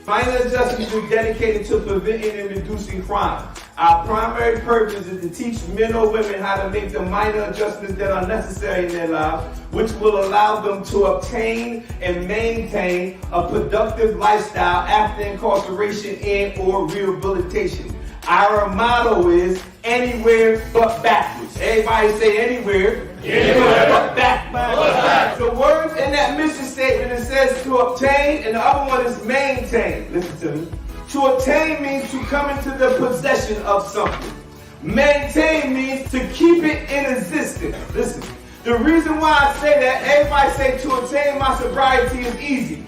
Minor Adjustments is dedicated to preventing and reducing crime. Our primary purpose is to teach men or women how to make the minor adjustments that are necessary in their lives, which will allow them to obtain and maintain a productive lifestyle after incarceration and or rehabilitation. Our motto is anywhere but backwards. Everybody say anywhere but backwards. The words in that mission statement, it says to obtain, and the other one is maintain. Listen to me. To obtain means to come into the possession of something. Maintain means to keep it in existence. Listen, the reason why I say that, everybody say to obtain my sobriety is easy.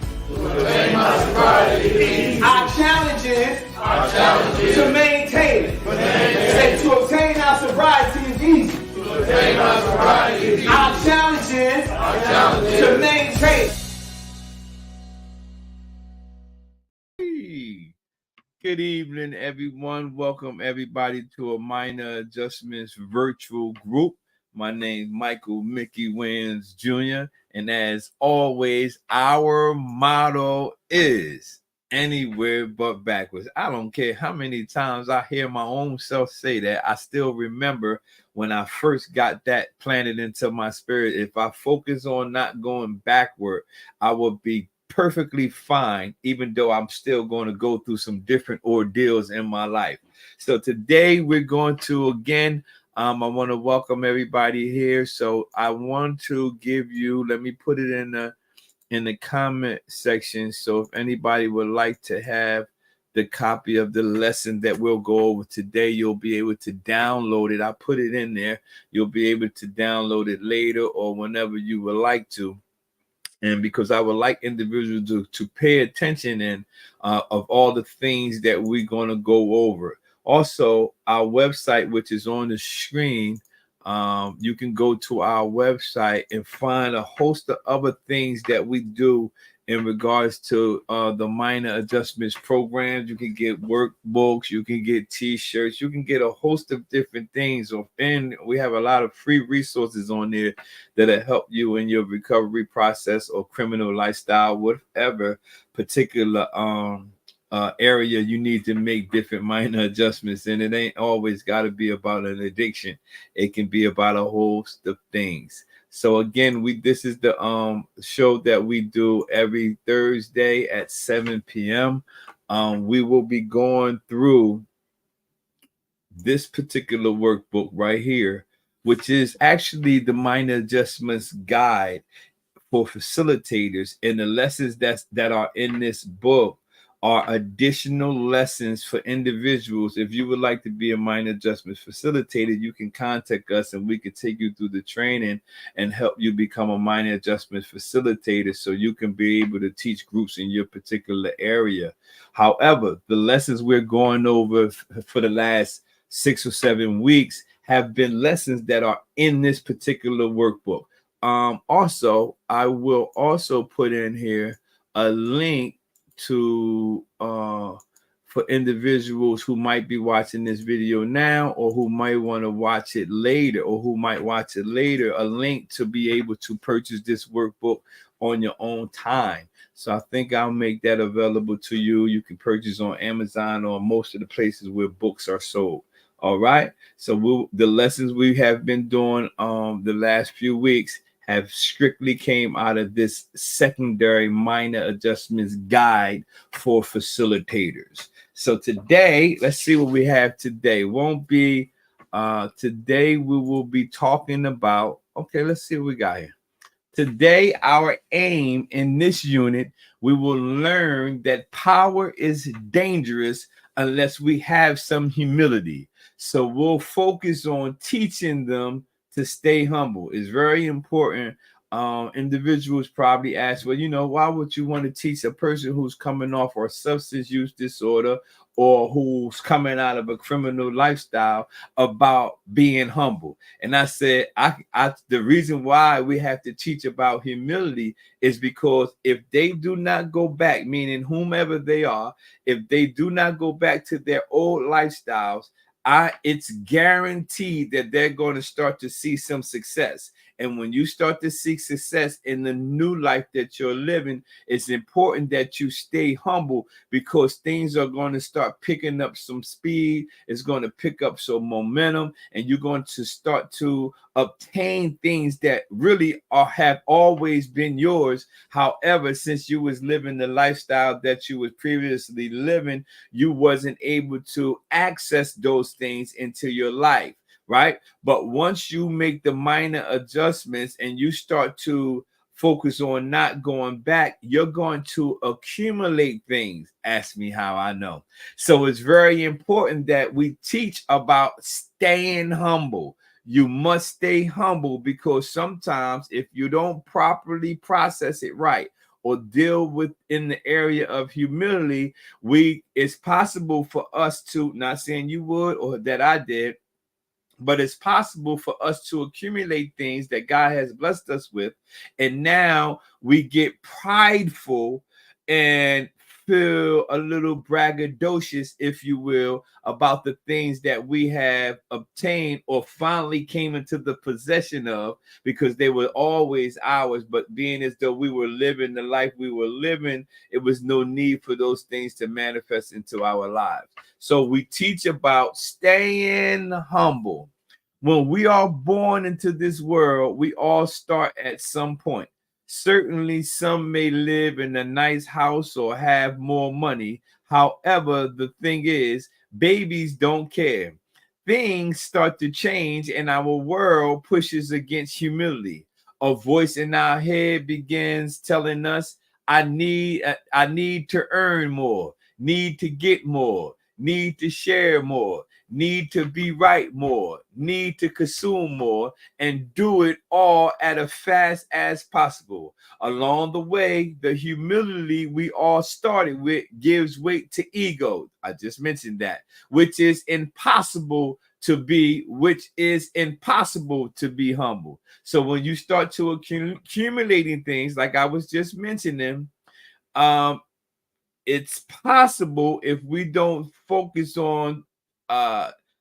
Our challenge is to maintain it. Say to obtain our sobriety is easy. Our challenge is to maintain. Good evening, everyone. Welcome everybody to a Minor Adjustments virtual group. My name is Michael Mickey Wins Jr. And as always, our motto is anywhere but backwards. I don't care how many times I hear my own self say that. I still remember when I first got that planted into my spirit. If I focus on not going backward, I will be perfectly fine, even though I'm still going to go through some different ordeals in my life. So today we're going to again, I want to welcome everybody here. So I want to give you, let me put it in the comment section. So if anybody would like to have the copy of the lesson that we'll go over today, you'll be able to download it. I put it in there. You'll be able to download it later or whenever you would like to. And because I would like individuals to pay attention and of all the things that we're going to go over. Also, our website, which is on the screen, you can go to our website and find a host of other things that we do in regards to the minor adjustments programs. You can get workbooks, you can get t-shirts, you can get a host of different things. And we have a lot of free resources on there that'll help you in your recovery process or criminal lifestyle, whatever particular area you need to make different minor adjustments. And it ain't always got to be about an addiction. It can be about a host of things. So again, this is the show that we do every Thursday at 7 p.m. We will be going through this particular workbook right here, which is actually the minor adjustments guide for facilitators. And the lessons that are in this book are additional lessons for individuals. If you would like to be a minor adjustment facilitator, you can contact us and we can take you through the training and help you become a minor adjustment facilitator so you can be able to teach groups in your particular area. However, the lessons we're going over for the last 6 or 7 weeks have been lessons that are in this particular workbook. Also, I will also put in here a link to for individuals who might be watching this video now or who might want to watch it later a link to be able to purchase this workbook on your own time. So I think I'll make that available to you. You can purchase on Amazon or most of the places where books are sold. All right, so the lessons we have been doing the last few weeks have strictly came out of this secondary minor adjustments guide for facilitators. So today, let's see what we have today. Today we will be talking about, okay, let's see what we got here. Today, our aim in this unit, we will learn that power is dangerous unless we have some humility. So we'll focus on teaching them to stay humble. Is very important. Individuals probably ask, well, why would you want to teach a person who's coming off a substance use disorder or who's coming out of a criminal lifestyle about being humble? And I said, the reason why we have to teach about humility is because if they do not go back, meaning whomever they are, if they do not go back to their old lifestyles, it's guaranteed that they're going to start to see some success. And when you start to seek success in the new life that you're living, it's important that you stay humble, because things are going to start picking up some speed. It's going to pick up some momentum, and you're going to start to obtain things that really have always been yours. However, since you was living the lifestyle that you was previously living, you wasn't able to access those things into your life, right? But once you make the minor adjustments and you start to focus on not going back, you're going to accumulate things. Ask me how I know. So it's very important that we teach about staying humble. You must stay humble, because sometimes if you don't properly process it right or deal with in the area of humility, it's possible for us to, not saying you would or that I did, but it's possible for us to accumulate things that God has blessed us with. And now we get prideful and feel a little braggadocious, if you will, about the things that we have obtained or finally came into the possession of, because they were always ours. But being as though we were living the life we were living, it was no need for those things to manifest into our lives. So we teach about staying humble. When we are born into this world, we all start at some point. Certainly, some may live in a nice house or have more money. However, the thing is, babies don't care. Things start to change, and our world pushes against humility. A voice in our head begins telling us, I need to earn more, need to get more, need to share more, need to be right more, need to consume more, and do it all at as fast as possible. Along the way, the humility we all started with gives weight to ego. I just mentioned that, which is impossible to be humble. So when you start to accumulating things, like I was just mentioning, it's possible, if we don't focus on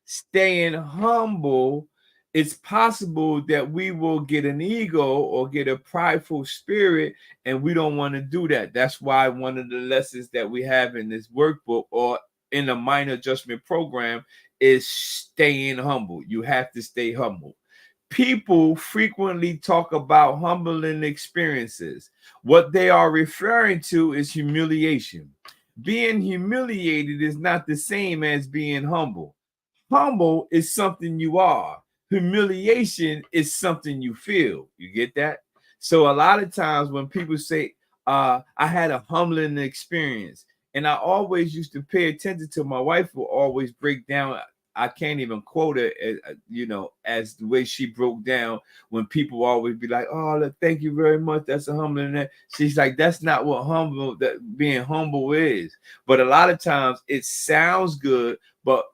staying humble, it's possible that we will get an ego or get a prideful spirit, and we don't want to do that. That's why one of the lessons that we have in this workbook or in the minor adjustment program is staying humble. You have to stay humble. People frequently talk about humbling experiences. What they are referring to is humiliation. Being humiliated is not the same as being humble. Humble is something you are. Humiliation is something you feel. You get that? So a lot of times when people say, I had a humbling experience, and I always used to pay attention to, my wife will always break down. I can't even quote it, as the way she broke down when people always be like, "Oh, thank you very much. That's a humbling." She's like, "That's not what being humble is." But a lot of times it sounds good, but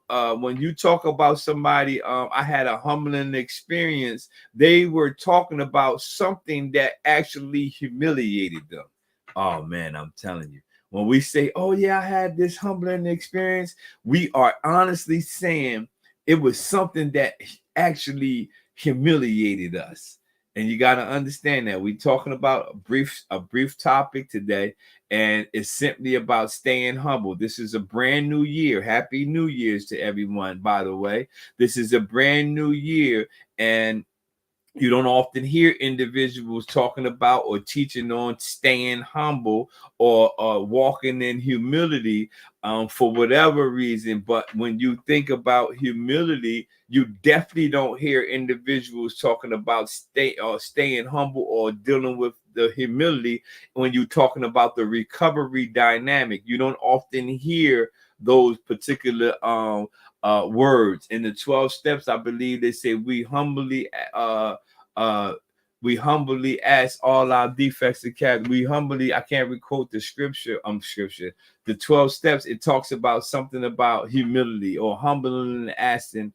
when you talk about somebody, I had a humbling experience, they were talking about something that actually humiliated them. Oh man, I'm telling you. When we say, oh yeah, I had this humbling experience, we are honestly saying it was something that actually humiliated us. And you got to understand that we're talking about a brief topic today, and it's simply about staying humble. This is a brand new year. Happy New Year's to everyone, by the way. This is a brand new year, and you don't often hear individuals talking about or teaching on staying humble or walking in humility for whatever reason. But when you think about humility, you definitely don't hear individuals talking about staying humble or dealing with the humility. When you're talking about the recovery dynamic, you don't often hear those particular words. In the 12 steps, I believe they say we humbly ask all our defects to cat. I can't quote the scripture. The 12 steps, it talks about something about humility or humbling and asking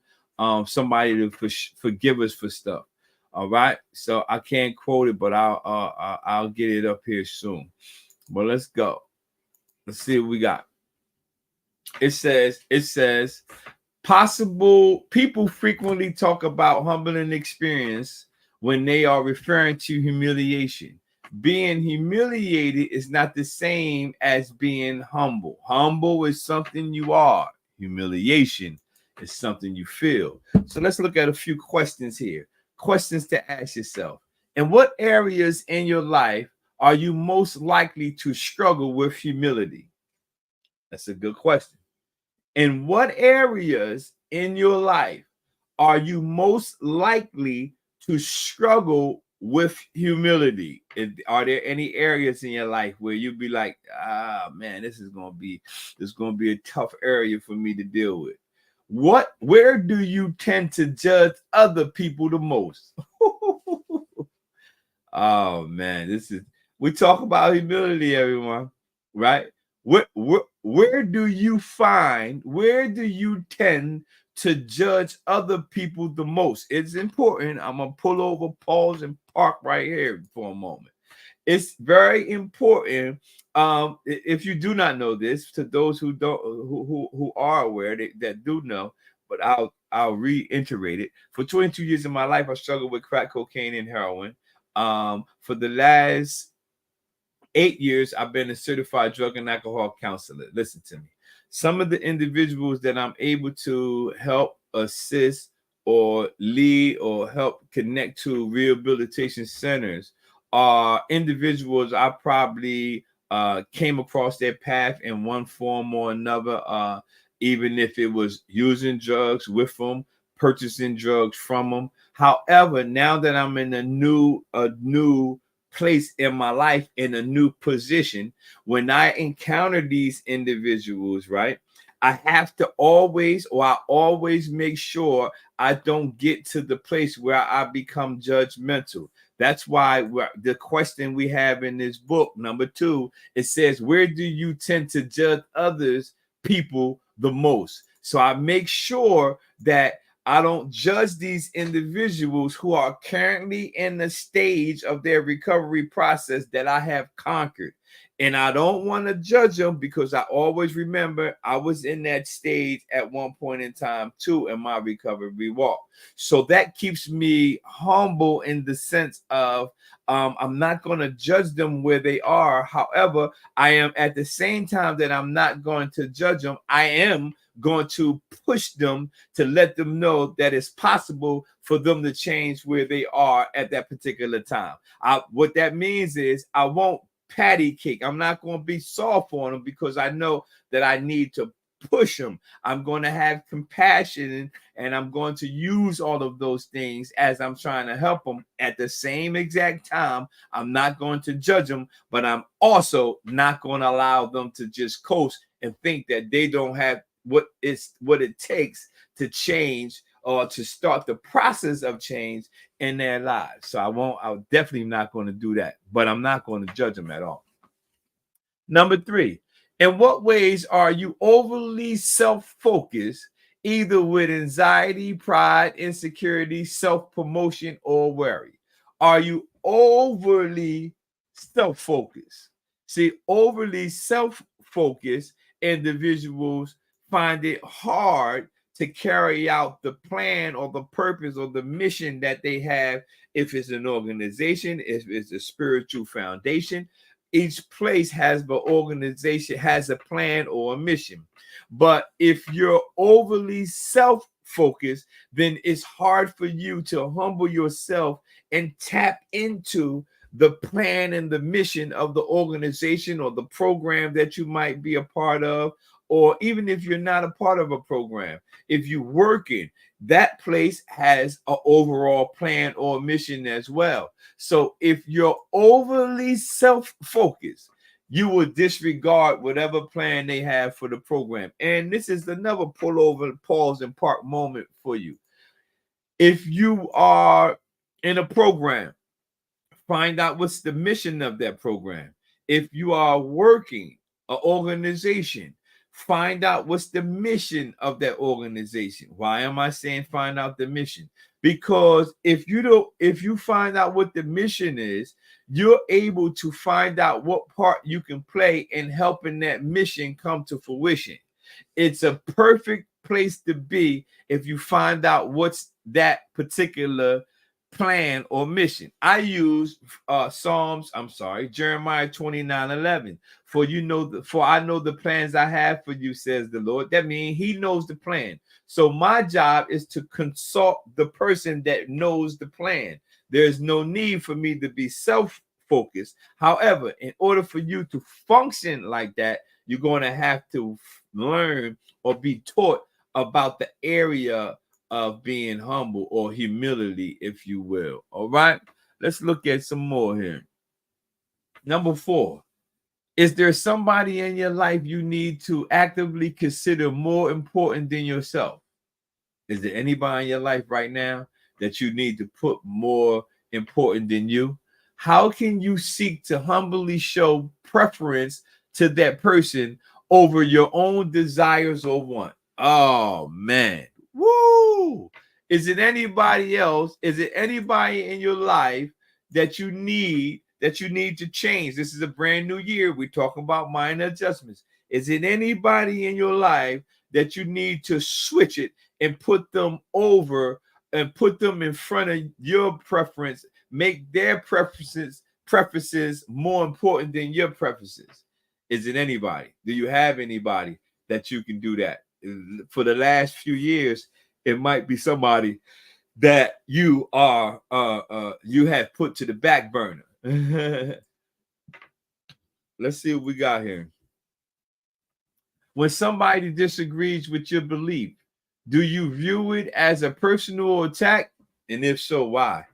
somebody to forgive us for stuff. All right. So I can't quote it, but I'll get it up here soon. But let's go. Let's see what we got. It says possible people frequently talk about humbling experience. when they are referring to humiliation. Being humiliated is not the same as being humble. Humble is something you are. Humiliation is something you feel. So let's look at a few questions here. Questions to ask yourself. In what areas in your life are you most likely to struggle with humility? That's a good question. In what areas in your life are you most likely to struggle with humility? Are there any areas in your life where you'd be like, man, this is gonna be a tough area for me to deal with? Where do you tend to judge other people the most? Oh man, we talk about humility, everyone, right? Where do you tend to judge other people the most? It's important. I'm gonna pull over, pause, and park right here for a moment. It's very important. If you do not know this, to those who don't, who are aware that do know, but I'll reiterate it. For 22 years of my life, I struggled with crack cocaine and heroin. For the last 8 years, I've been a certified drug and alcohol counselor. Listen to me. Some of the individuals that I'm able to help, assist, or lead, or help connect to rehabilitation centers are individuals I probably came across their path in one form or another, even if it was using drugs with them, purchasing drugs from them. However, now that I'm in a new place in my life, in a new position, when I encounter these individuals, right, I always make sure I don't get to the place where I become judgmental. That's why the question we have in this book, number 2, it says, where do you tend to judge others, people, the most? So I make sure that I don't judge these individuals who are currently in the stage of their recovery process that I have conquered. And I don't want to judge them because I always remember I was in that stage at one point in time too in my recovery walk. So that keeps me humble in the sense of I'm not going to judge them where they are. However, I am at the same time that I'm not going to judge them, I am going to push them to let them know that it's possible for them to change where they are at that particular time. What that means is I won't patty cake. I'm not going to be soft on them because I know that I need to push them. I'm going to have compassion and I'm going to use all of those things as I'm trying to help them. At the same exact time, I'm not going to judge them, but I'm also not going to allow them to just coast and think that they don't have what it takes to change or to start the process of change in their lives. So I'm definitely not going to do that, but I'm not going to judge them at all. Number 3, in what ways are you overly self-focused, either with anxiety, pride, insecurity, self-promotion, or worry? Are you overly self-focused? See, overly self-focused individuals find it hard to carry out the plan or the purpose or the mission that they have. If it's an organization, if it's a spiritual foundation, each place has the organization has a plan or a mission. But if you're overly self-focused, then it's hard for you to humble yourself and tap into the plan and the mission of the organization or the program that you might be a part of. Or even if you're not a part of a program, if you're working, that place has an overall plan or mission as well. So if you're overly self-focused, you will disregard whatever plan they have for the program. And this is another pull over, pause, and park moment for you. If you are in a program, find out what's the mission of that program. If you are working an organization, find out what's the mission of that organization. Why am I saying find out the mission? Because if you find out what the mission is, you're able to find out what part you can play in helping that mission come to fruition. It's a perfect place to be if you find out what's that particular plan or mission. I use Jeremiah 29:11. For I know the plans I have for you, says the Lord. That means he knows the plan. So my job is to consult the person that knows the plan. There's no need for me to be self-focused. However, in order for you to function like that, you're going to have to learn or be taught about the area of being humble or humility, if you will. All right, let's look at some more here. Number 4, is there somebody in your life you need to actively consider more important than yourself? Is there anybody in your life right now that you need to put more important than you? How can you seek to humbly show preference to that person over your own desires or want? Oh man. Woo! Is it anybody else? Is it anybody in your life that you need to change? This is a brand new year. We're talking about minor adjustments. Is it anybody in your life that you need to switch it and put them over and put them in front of your preference? Make their preferences more important than your preferences. Is it anybody? Do you have anybody that you can do that? For the last few years, it might be somebody that you have put to the back burner. Let's see what we got here. When somebody disagrees with your belief, do you view it as a personal attack? And if so, why?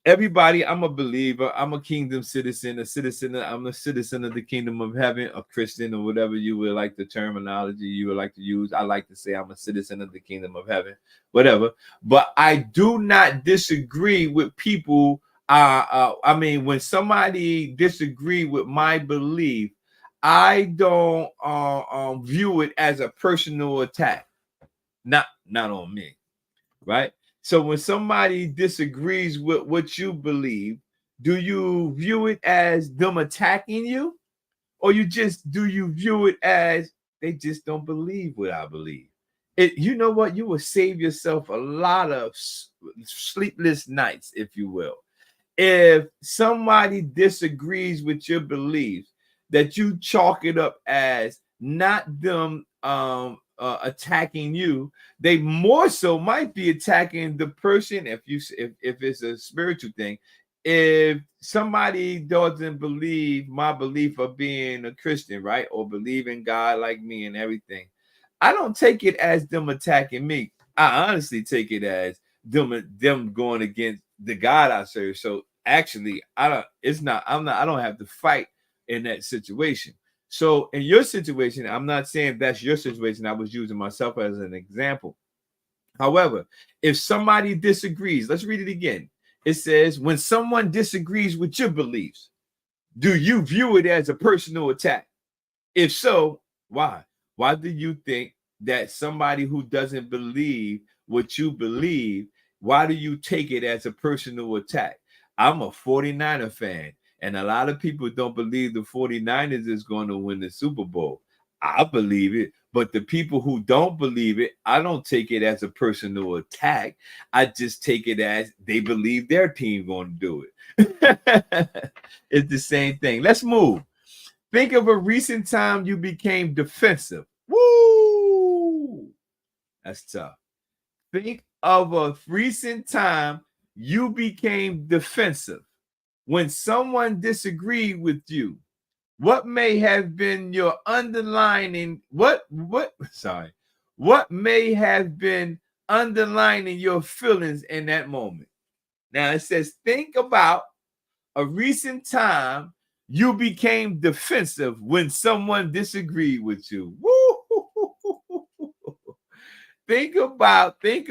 Everybody, I'm a believer. I'm a kingdom citizen, I'm a citizen of the kingdom of heaven, a Christian, or whatever you would like the terminology you would like to use. I like to say I'm a citizen of the kingdom of heaven, whatever. But I do not disagree with people. When somebody disagree with my belief, I don't view it as a personal attack. Not on me, right? So when somebody disagrees with what you believe, do you view it as them attacking you? Or do you view it as they just don't believe what I believe? You know what? You will save yourself a lot of sleepless nights, if you will. If somebody disagrees with your beliefs, that you chalk it up as not them attacking you, they more so might be attacking the person. If it's a spiritual thing, if somebody doesn't believe my belief of being a Christian, right, or believe in God like me and everything, I don't take it as them attacking me. I honestly take it as them going against the God I serve. So actually, I don't have to fight in that situation. So in your situation, I'm not saying that's your situation. I was using myself as an example. However, if somebody disagrees, let's read it again. It says, when someone disagrees with your beliefs, do you view it as a personal attack? If so, why? Why do you think that somebody who doesn't believe what you believe, why do you take it as a personal attack? I'm a 49er fan. And a lot of people don't believe the 49ers is going to win the Super Bowl. I believe it, but the people who don't believe it, I don't take it as a personal attack. I just take it as they believe their team going to do it. It's the same thing. Let's move. Think of a recent time you became defensive. Woo! That's tough. Think of a recent time you became defensive. When someone disagreed with you, what may have been your underlining, what may have been underlining your feelings in that moment? Now it says, think about a recent time you became defensive when someone disagreed with you. Woo! Think about it. Think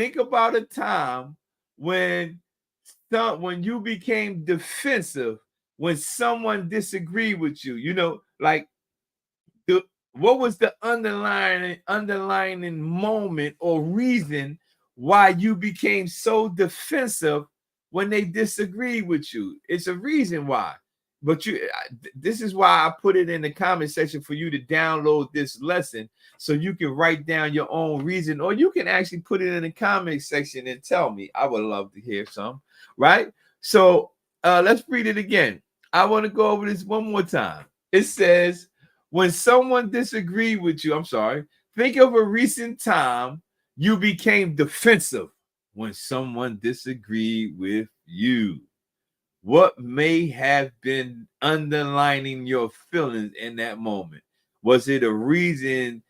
about a time when you became defensive when someone disagreed with you. You know, like what was the underlying moment or reason why you became so defensive when they disagreed with you? It's a reason why. this is why I put it in the comment section for you to download this lesson so you can write down your own reason, or you can actually put it in the comment section and tell me. I would love to hear some, right? So let's read it again. I want to go over this one more time. It says, when someone disagreed with you, think of a recent time you became defensive when someone disagreed with you. What may have been underlining your feelings in that moment? Was it a reason,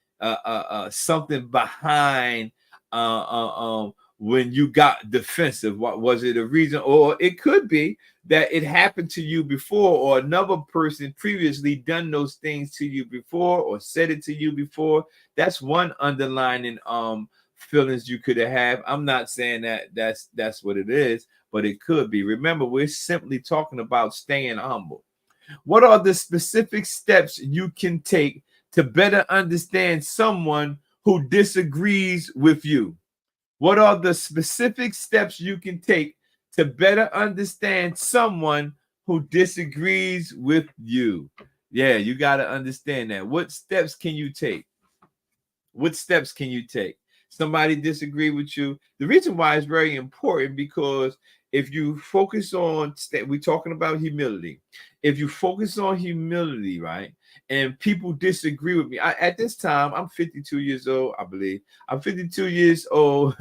something behind when you got defensive? What was it a reason? Or it could be that it happened to you before, or another person previously done those things to you before, or said it to you before. That's one underlining feelings you could have. I'm not saying that that's what it is, but it could be. Remember, we're simply talking about staying humble. What are the specific steps you can take to better understand someone who disagrees with you? What are the specific steps you can take to better understand someone who disagrees with you? Yeah, you got to understand that. What steps can you take? What steps can you take? Somebody disagree with you. The reason why it's very important, because if you focus on, we're talking about humility. If you focus on humility, right, and people disagree with me, at this time, I'm 52 years old, I believe. I'm 52 years old.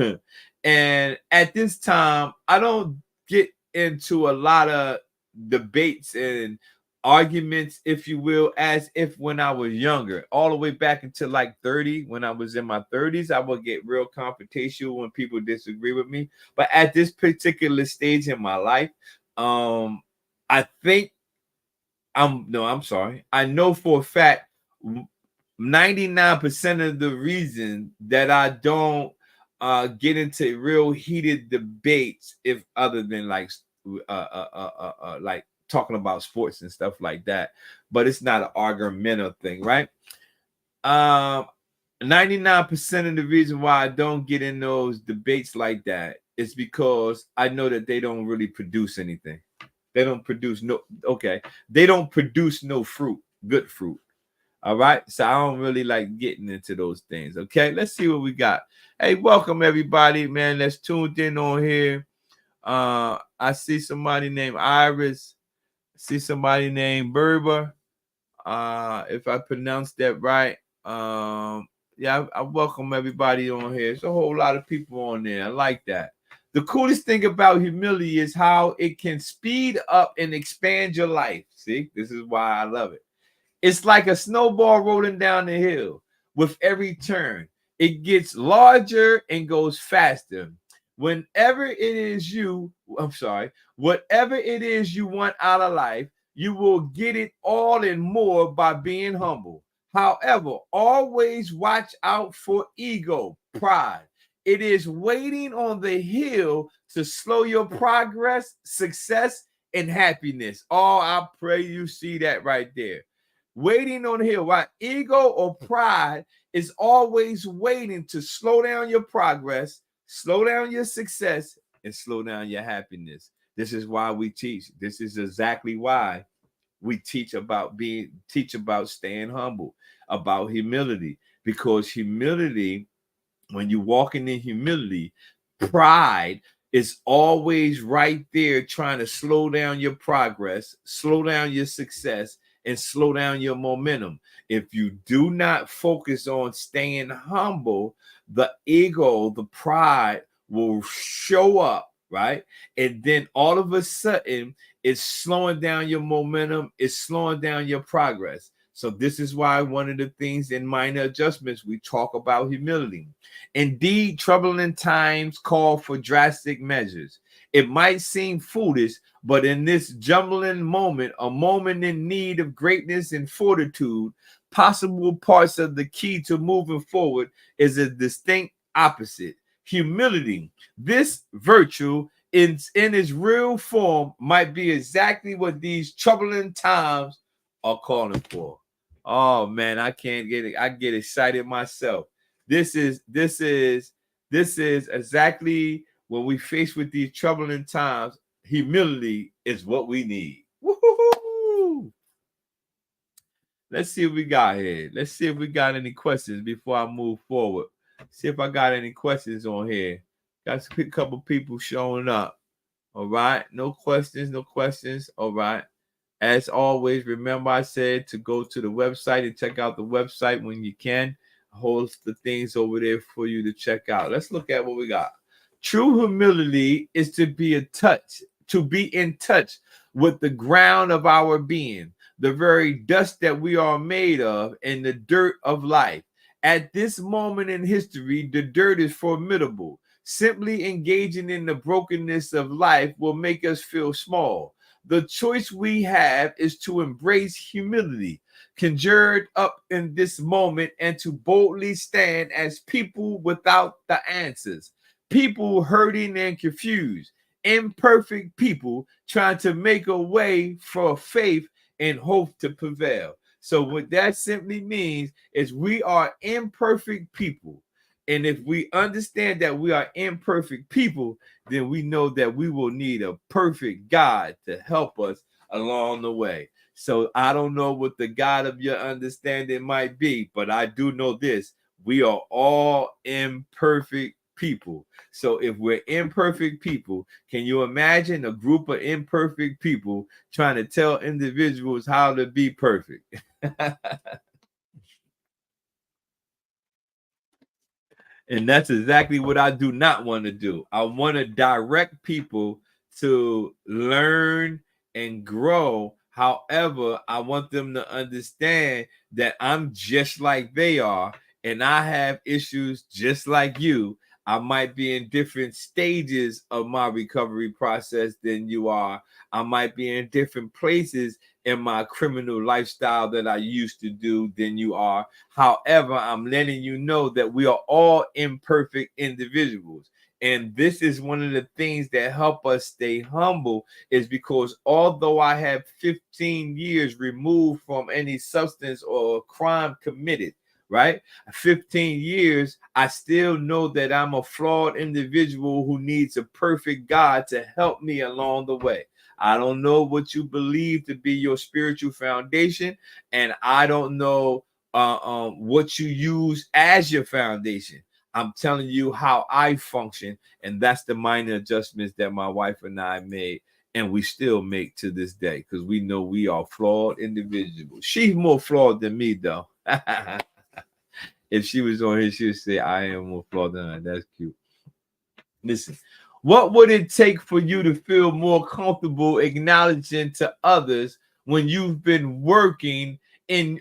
And at this time, I don't get into a lot of debates and arguments, if you will, as if when I was younger, all the way back until like 30. When I was in my 30s, I would get real confrontational when people disagree with me. But at this particular stage in my life, I think I know for a fact 99% of the reason that I don't get into real heated debates, if other than like talking about sports and stuff like that, but it's not an argumentative thing, right? 99% of the reason why I don't get in those debates like that is because I know that they don't really produce anything. They don't produce no fruit, good fruit. All right. So I don't really like getting into those things. Okay. Let's see what we got. Hey, welcome everybody, man. Let's tune in on here. I see somebody named Iris. See somebody named Berber. If I pronounced that right. Yeah, I welcome everybody on here. There's a whole lot of people on there. I like that. The coolest thing about humility is how it can speed up and expand your life. See, this is why I love it. It's like a snowball rolling down the hill. With every turn, it gets larger and goes faster. Whatever it is you want out of life, you will get it all and more by being humble. However, always watch out for ego, pride. It is waiting on the hill to slow your progress, success, and happiness. Oh, I pray you see that right there. Waiting on the hill, right? Ego or pride is always waiting to slow down your progress, slow down your success, and slow down your happiness. This is why we teach. This is exactly why we teach about staying humble, about humility, because humility, when you're walking in humility, pride is always right there trying to slow down your progress, slow down your success, and slow down your momentum. If you do not focus on staying humble, the ego, the pride will show up, right? And then all of a sudden, it's slowing down your momentum, it's slowing down your progress. So this is why one of the things in minor adjustments, we talk about humility. Indeed, troubling times call for drastic measures. It might seem foolish, but in this jumbling moment, a moment in need of greatness and fortitude, possible parts of the key to moving forward is a distinct opposite. Humility. This virtue in its real form might be exactly what these troubling times are calling for. Oh man, I can't get it. I get excited myself. This is exactly when we face with these troubling times. Humility is what we need. Woo-hoo-hoo. Let's see what we got here. Let's see if we got any questions before I move forward. See if I got any questions on here. Got a couple people showing up. All right. No questions. No questions. All right. As always, remember I said to go to the website and check out the website when you can. Host the things over there for you to check out. Let's look at what we got. True humility is to be in touch with the ground of our being, the very dust that we are made of, and the dirt of life. At this moment in history, the dirt is formidable. Simply engaging in the brokenness of life will make us feel small. The choice we have is to embrace humility, conjured up in this moment, and to boldly stand as people without the answers, people hurting and confused, imperfect people trying to make a way for faith and hope to prevail. So what that simply means is we are imperfect people. And if we understand that we are imperfect people, then we know that we will need a perfect God to help us along the way. So I don't know what the God of your understanding might be, but I do know this: we are all imperfect people. So if we're imperfect people, can you imagine a group of imperfect people trying to tell individuals how to be perfect? And that's exactly what I do not want to do. I want to direct people to learn and grow. However, I want them to understand that I'm just like they are, and I have issues just like you. I might be in different stages of my recovery process than you are. I might be in different places in my criminal lifestyle that I used to do than you are. However, I'm letting you know that we are all imperfect individuals. And this is one of the things that help us stay humble, is because although I have 15 years removed from any substance or crime committed, right? 15 years, I still know that I'm a flawed individual who needs a perfect God to help me along the way. I don't know what you believe to be your spiritual foundation, and I don't know what you use as your foundation. I'm telling you how I function, and that's the minor adjustments that my wife and I made, and we still make to this day, because we know we are flawed individuals. She's more flawed than me, though. If she was on here, she would say, I am more flawed than her. That's cute. Listen, what would it take for you to feel more comfortable acknowledging to others when you've been working in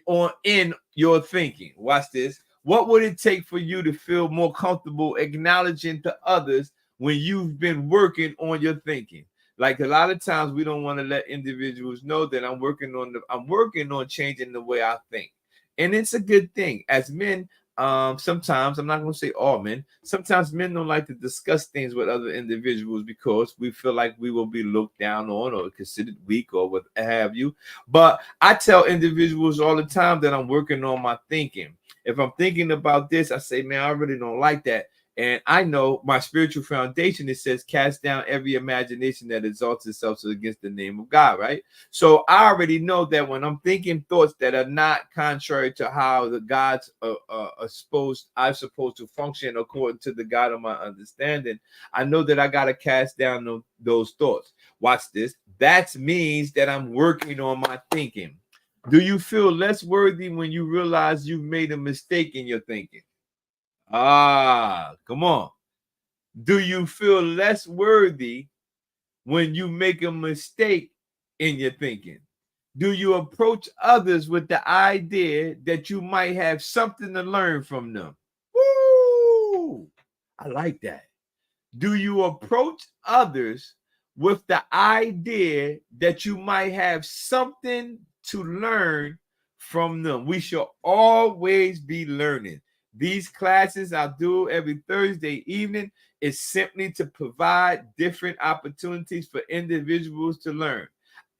your thinking? Watch this. What would it take for you to feel more comfortable acknowledging to others when you've been working on your thinking? Like, a lot of times we don't want to let individuals know that I'm working on changing the way I think. And it's a good thing. As men, sometimes, I'm not going to say all men, sometimes men don't like to discuss things with other individuals because we feel like we will be looked down on or considered weak or what have you. But I tell individuals all the time that I'm working on my thinking. If I'm thinking about this, I say, man, I really don't like that. And I know my spiritual foundation, it says, cast down every imagination that exalts itself against the name of God, right? So I already know that when I'm thinking thoughts that are not contrary to how the gods are supposed to function according to the God of my understanding, I know that I got to cast down those thoughts. Watch this. That means that I'm working on my thinking. Do you feel less worthy when you realize you've made a mistake in your thinking? Come on. Do you feel less worthy when you make a mistake in your thinking? Do you approach others with the idea that you might have something to learn from them? Woo! I like that. Do you approach others with the idea that you might have something to learn from them? We should always be learning. These classes I do every Thursday evening is simply to provide different opportunities for individuals to learn.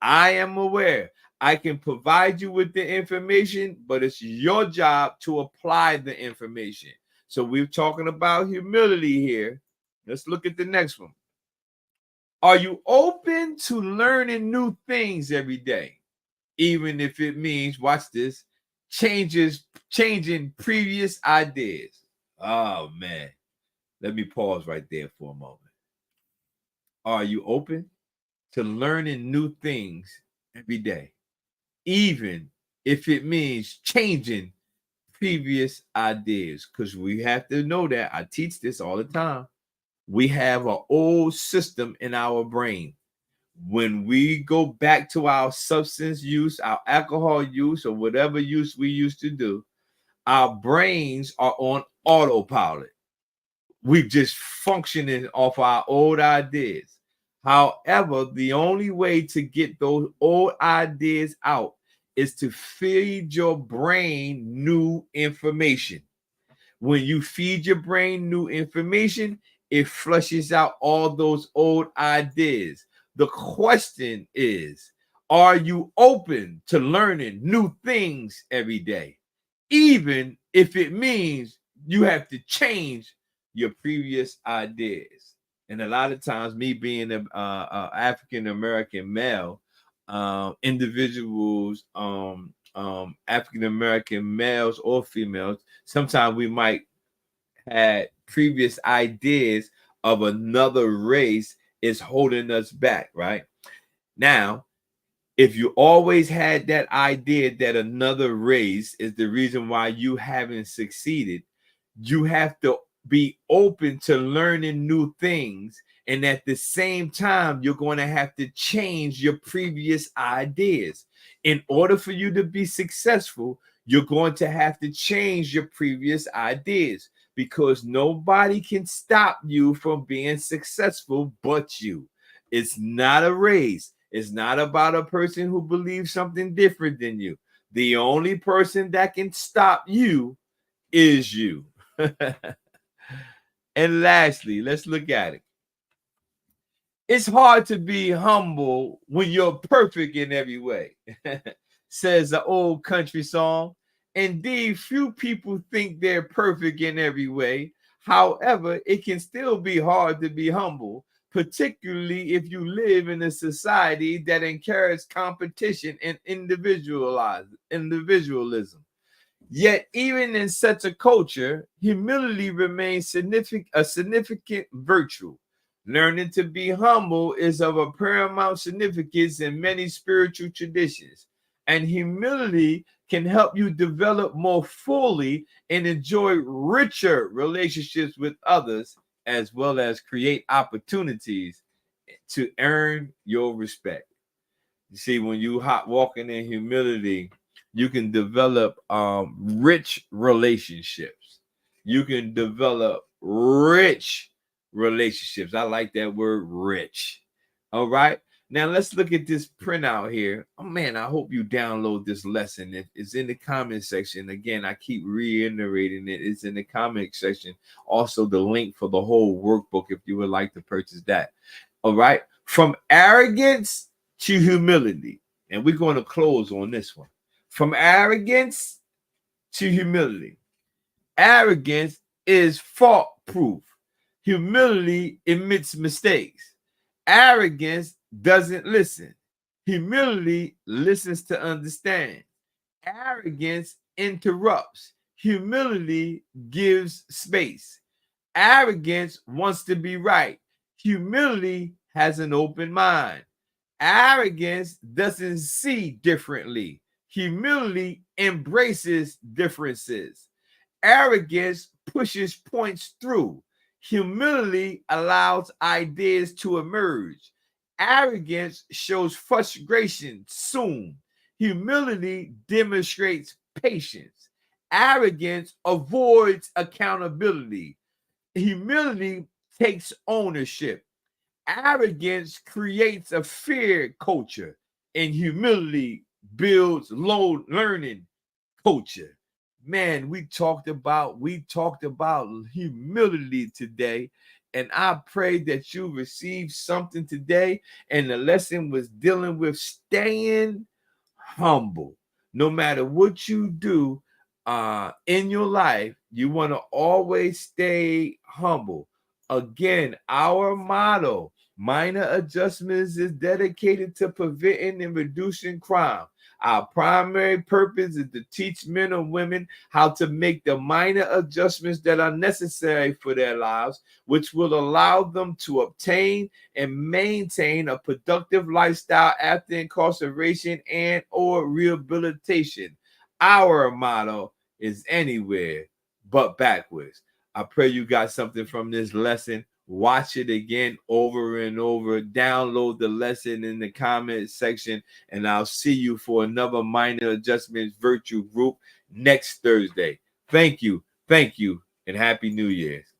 I am aware I can provide you with the information, but it's your job to apply the information. So we're talking about humility here. Let's look at the next one. Are you open to learning new things every day? Even if it means, watch this, changing previous ideas. Oh man, let me pause right there for a moment. Are you open to learning new things every day, even if it means changing previous ideas? Because we have to know that I teach this all the time. We have an old system in our brain. When we go back to our substance use, our alcohol use, or whatever use we used to do, our brains are on autopilot. We just functioning off our old ideas. However, the only way to get those old ideas out is to feed your brain new information. When you feed your brain new information, it flushes out all those old ideas. The question is, are you open to learning new things every day, even if it means you have to change your previous ideas? And a lot of times, me being an African American male, individuals, African American males or females, sometimes we might had previous ideas of another race is holding us back, right? Now, if you always had that idea that another race is the reason why you haven't succeeded, you have to be open to learning new things. And at the same time, you're going to have to change your previous ideas. In order for you to be successful, you're going to have to change your previous ideas, because nobody can stop you from being successful but you. It's not a race. It's not about a person who believes something different than you. The only person that can stop you is you. And lastly, let's look at it. It's hard to be humble when you're perfect in every way, says the old country song. Indeed, few people think they're perfect in every way. However, it can still be hard to be humble, particularly if you live in a society that encourages competition and individualism. Yet, even in such a culture, humility remains a significant virtue. Learning to be humble is of a paramount significance in many spiritual traditions, and humility can help you develop more fully and enjoy richer relationships with others, as well as create opportunities to earn your respect. You see, when you walking in humility, you can develop rich relationships. You can develop rich relationships. I like that word, rich. All right. Now let's look at this printout here. Oh man, I hope you download this lesson. It's in the comment section. Again, I keep reiterating it. It's in the comment section. Also, the link for the whole workbook if you would like to purchase that. All right. From arrogance to humility. And we're going to close on this one. From arrogance to humility. Arrogance is fault proof. Humility admits mistakes. Arrogance doesn't listen. Humility listens to understand. Arrogance interrupts. Humility gives space. Arrogance wants to be right. Humility has an open mind. Arrogance doesn't see differently. Humility embraces differences. Arrogance pushes points through. Humility allows ideas to emerge. Arrogance shows frustration soon. Humility demonstrates patience. Arrogance avoids accountability. Humility takes ownership. Arrogance creates a fear culture, and humility builds low learning culture. Man, we talked about humility today, and I pray that you received something today. And the lesson was dealing with staying humble. No matter what you do in your life, you want to always stay humble. Again, our motto Minor Adjustments is dedicated to preventing and reducing crime. Our primary purpose is to teach men and women how to make the minor adjustments that are necessary for their lives, which will allow them to obtain and maintain a productive lifestyle after incarceration and or rehabilitation. Our motto is anywhere but backwards. I pray you got something from this lesson. Watch it again over and over. Download the lesson in the comment section, and I'll see you for another Minor Adjustments Virtual Group next Thursday. Thank you, and Happy New Year's.